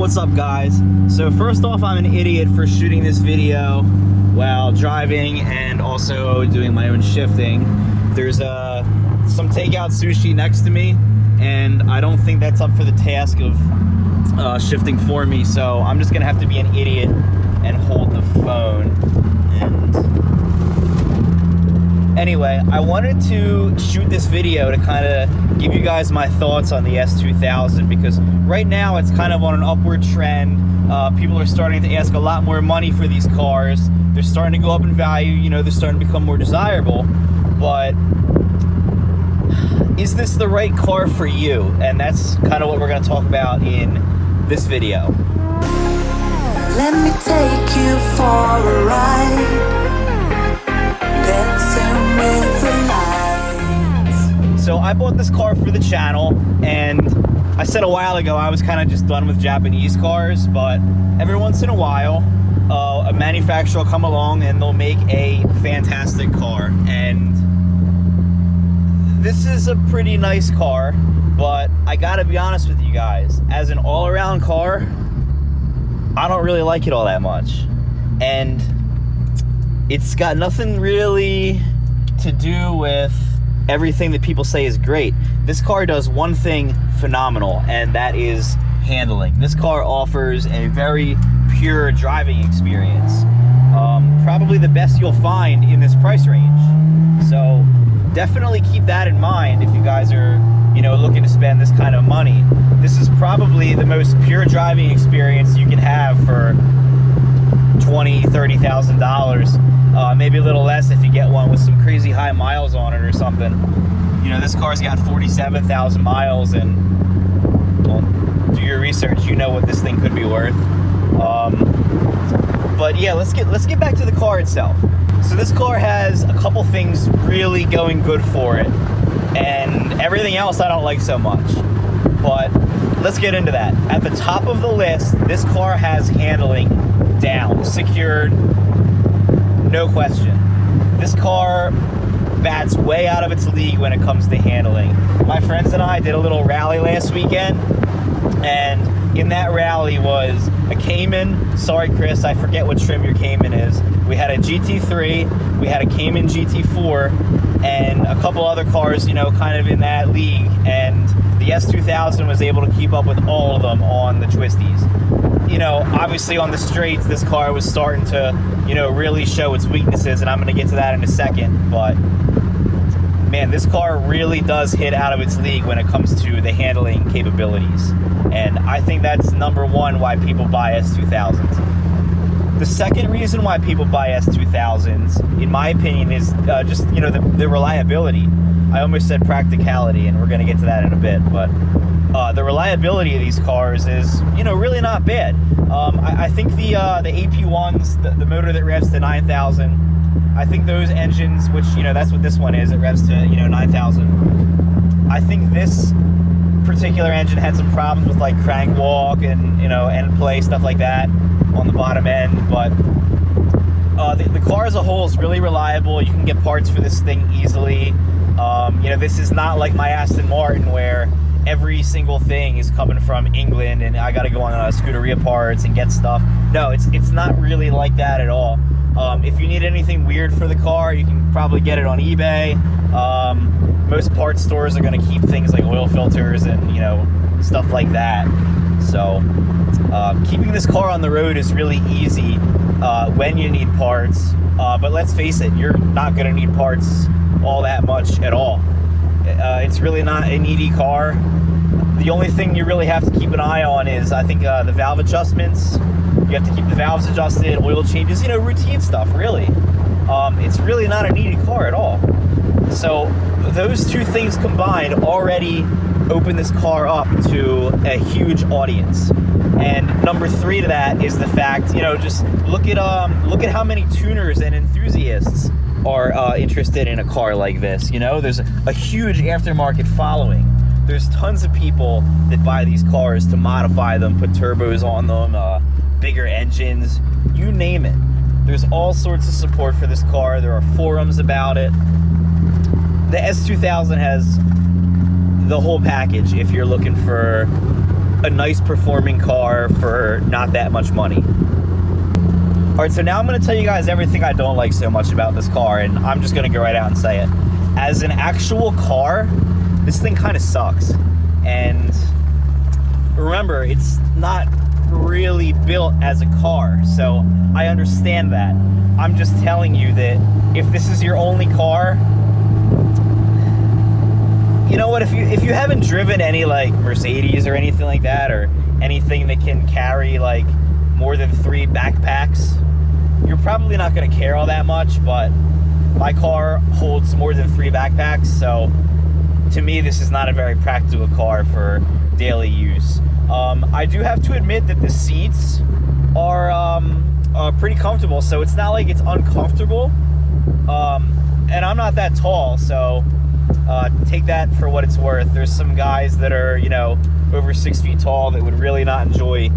What's up, guys? So first off, I'm an idiot for shooting this video while driving and also doing my own shifting. There's some takeout sushi next to me, and I don't think that's up for the task of shifting for me, so I'm just gonna have to be an idiot and hold the phone. And anyway, I wanted to shoot this video to kind of give you guys my thoughts on the S2000, because right now it's kind of on an upward trend. People are starting to ask a lot more money for these cars. They're starting to go up in value, you know, they're starting to become more desirable. But is this the right car for you? And that's kind of what we're going to talk about in this video. Let me take you for a ride, dancing with the lights. So I bought this car for the channel, and I said a while ago I was kind of just done with Japanese cars, but every once in a while a manufacturer will come along and they'll make a fantastic car. And this is a pretty nice car, but I gotta be honest with you guys, as an all-around car, I don't really like it all that much. And it's got nothing really to do with everything that people say is great. This car does one thing phenomenal, and that is handling. This car offers a very pure driving experience. Probably the best you'll find in this price range. So definitely keep that in mind if you guys are, you know, looking to spend this kind of money. This is probably the most pure driving experience you can have for $20,000, $30,000. Maybe a little less if you get one with some crazy high miles on it or something. You know, this car's got 47,000 miles, and well, do your research. You know what this thing could be worth. But yeah, let's get back to the car itself. So this car has a couple things really going good for it, and everything else I don't like so much. But let's get into that. At the top of the list, this car has handling down, secured, no question. This car bats way out of its league when it comes to handling. My friends and I did a little rally last weekend, and in that rally was a Cayman. Sorry, Chris, I forget what trim your Cayman is. We had a GT3, we had a Cayman GT4, and a couple other cars, you know, kind of in that league. And the S2000 was able to keep up with all of them on the twisties. You know, obviously on the straights, this car was starting to, you know, really show its weaknesses, and I'm going to get to that in a second. But man, this car really does hit out of its league when it comes to the handling capabilities. And I think that's number one why people buy S2000s. The second reason why people buy S2000s, in my opinion, is just, you know, the reliability. I almost said practicality, and we're going to get to that in a bit, but the reliability of these cars is, you know, really not bad. I think the AP1s, the motor that revs to 9,000, I think those engines, which, you know, that's what this one is, it revs to, you know, 9,000. I think this particular engine had some problems with like crank walk and, you know, end play, stuff like that on the bottom end. But the car as a whole is really reliable. You can get parts for this thing easily. You know, this is not like my Aston Martin where every single thing is coming from England and I got to go on Scuderia parts and get stuff. No, it's not really like that at all. If you need anything weird for the car, you can probably get it on eBay. Most parts stores are going to keep things like oil filters and, you know, stuff like that. So keeping this car on the road is really easy when you need parts. But let's face it, you're not going to need parts all that much at all. It's really not a needy car. The only thing you really have to keep an eye on is, I think, the valve adjustments. You have to keep the valves adjusted, oil changes, you know, routine stuff, really. It's really not a needy car at all. So those two things combined already open this car up to a huge audience. And number three to that is the fact, you know, just look at how many tuners and enthusiasts are interested in a car like this. You know, there's a huge aftermarket following. There's tons of people that buy these cars to modify them, put turbos on them, bigger engines, you name it. There's all sorts of support for this car. There are forums about it. The S2000 has the whole package if you're looking for a nice performing car for not that much money. All right, so now I'm going to tell you guys everything I don't like so much about this car, and I'm just going to go right out and say it. As an actual car, this thing kind of sucks. And remember, it's not really built as a car, so I understand that. I'm just telling you that if this is your only car, you know what, if you haven't driven any like Mercedes or anything like that, or anything that can carry like more than 3 backpacks, you're probably not going to care all that much. But my car holds more than 3 backpacks, so to me this is not a very practical car for daily use. I do have to admit that the seats are pretty comfortable, so it's not like it's uncomfortable. And I'm not that tall, so take that for what it's worth. There's some guys that are, you know, over 6 feet tall that would really not enjoy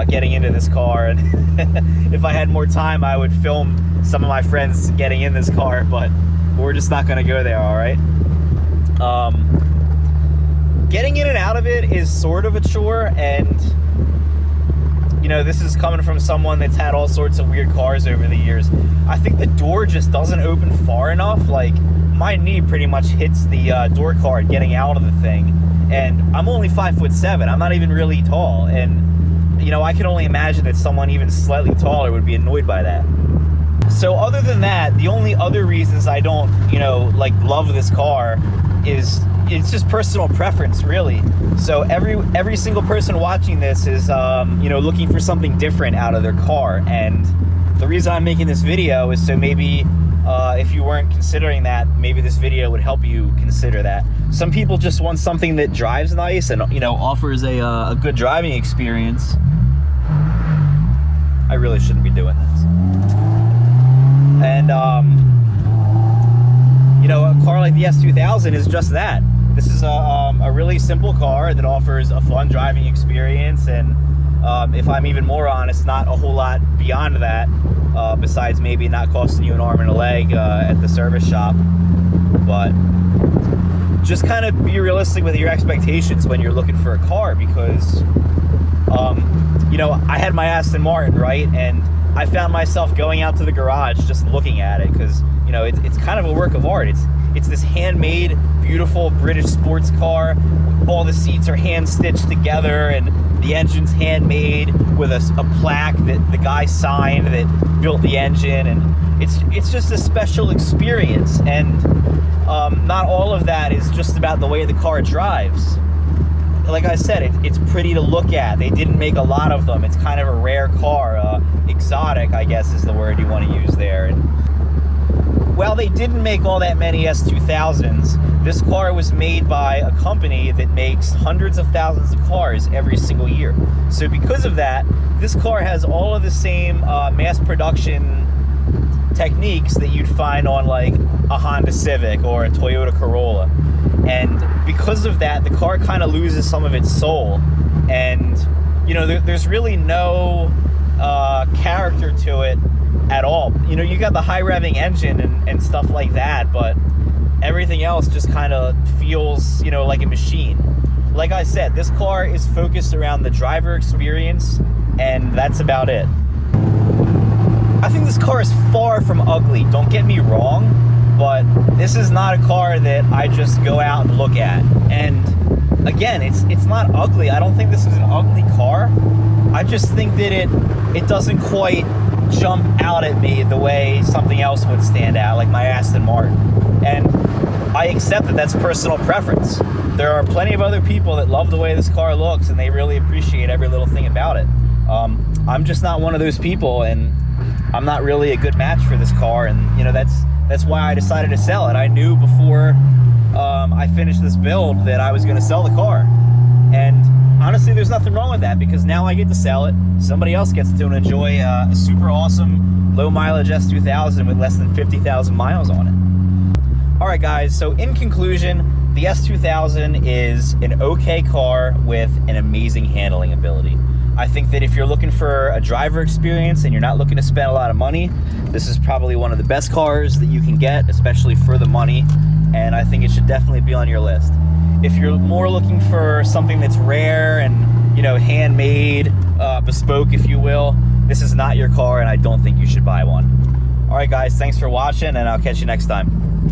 getting into this car. And if I had more time, I would film some of my friends getting in this car, but we're just not going to go there, all right? Getting in and out of it is sort of a chore, and you know, this is coming from someone that's had all sorts of weird cars over the years. I think the door just doesn't open far enough. Like, my knee pretty much hits the door card getting out of the thing, and I'm only 5'7". I'm not even really tall, and you know, I can only imagine that someone even slightly taller would be annoyed by that. So other than that, the only other reasons I don't, you know, like love this car is it's just personal preference, really. So every single person watching this is, you know, looking for something different out of their car. And the reason I'm making this video is so maybe if you weren't considering that, maybe this video would help you consider that. Some people just want something that drives nice and, you know, offers a good driving experience. I really shouldn't be doing this. And, you know, a car like the S2000 is just that. This is a really simple car that offers a fun driving experience, and if I'm even more honest, not a whole lot beyond that, besides maybe not costing you an arm and a leg at the service shop. But just kind of be realistic with your expectations when you're looking for a car, because you know, I had my Aston Martin, right, and I found myself going out to the garage just looking at it, because you know, it's kind of a work of art. It's this handmade, beautiful British sports car. All the seats are hand stitched together, and the engine's handmade with a plaque that the guy signed that built the engine, and it's just a special experience. And not all of that is just about the way the car drives. Like I said, it's pretty to look at. They didn't make a lot of them. It's kind of a rare car, exotic, I guess is the word you want to use there. And while they didn't make all that many S2000s, this car was made by a company that makes hundreds of thousands of cars every single year. So because of that, this car has all of the same mass production techniques that you'd find on like a Honda Civic or a Toyota Corolla. And because of that, the car kind of loses some of its soul. And, you know, there's really no character to it at all. You know, you got the high revving engine and stuff like that, but everything else just kind of feels, you know, like a machine. Like I said, this car is focused around the driver experience, and that's about it. I think this car is far from ugly, don't get me wrong, but this is not a car that I just go out and look at. And again, it's not ugly. I don't think this is an ugly car. I just think that it doesn't quite jump out at me the way something else would stand out, like my Aston Martin. And I accept that that's personal preference. There are plenty of other people that love the way this car looks, and they really appreciate every little thing about it. I'm just not one of those people, and I'm not really a good match for this car. And you know, that's why I decided to sell it. I knew before I finished this build that I was going to sell the car. And honestly, there's nothing wrong with that, because now I get to sell it. Somebody else gets to enjoy a super awesome low mileage S2000 with less than 50,000 miles on it. All right, guys, so in conclusion, the S2000 is an okay car with an amazing handling ability. I think that if you're looking for a driver experience and you're not looking to spend a lot of money, this is probably one of the best cars that you can get, especially for the money, and I think it should definitely be on your list. If you're more looking for something that's rare and, you know, handmade, bespoke, if you will, this is not your car, and I don't think you should buy one. All right, guys, thanks for watching, and I'll catch you next time.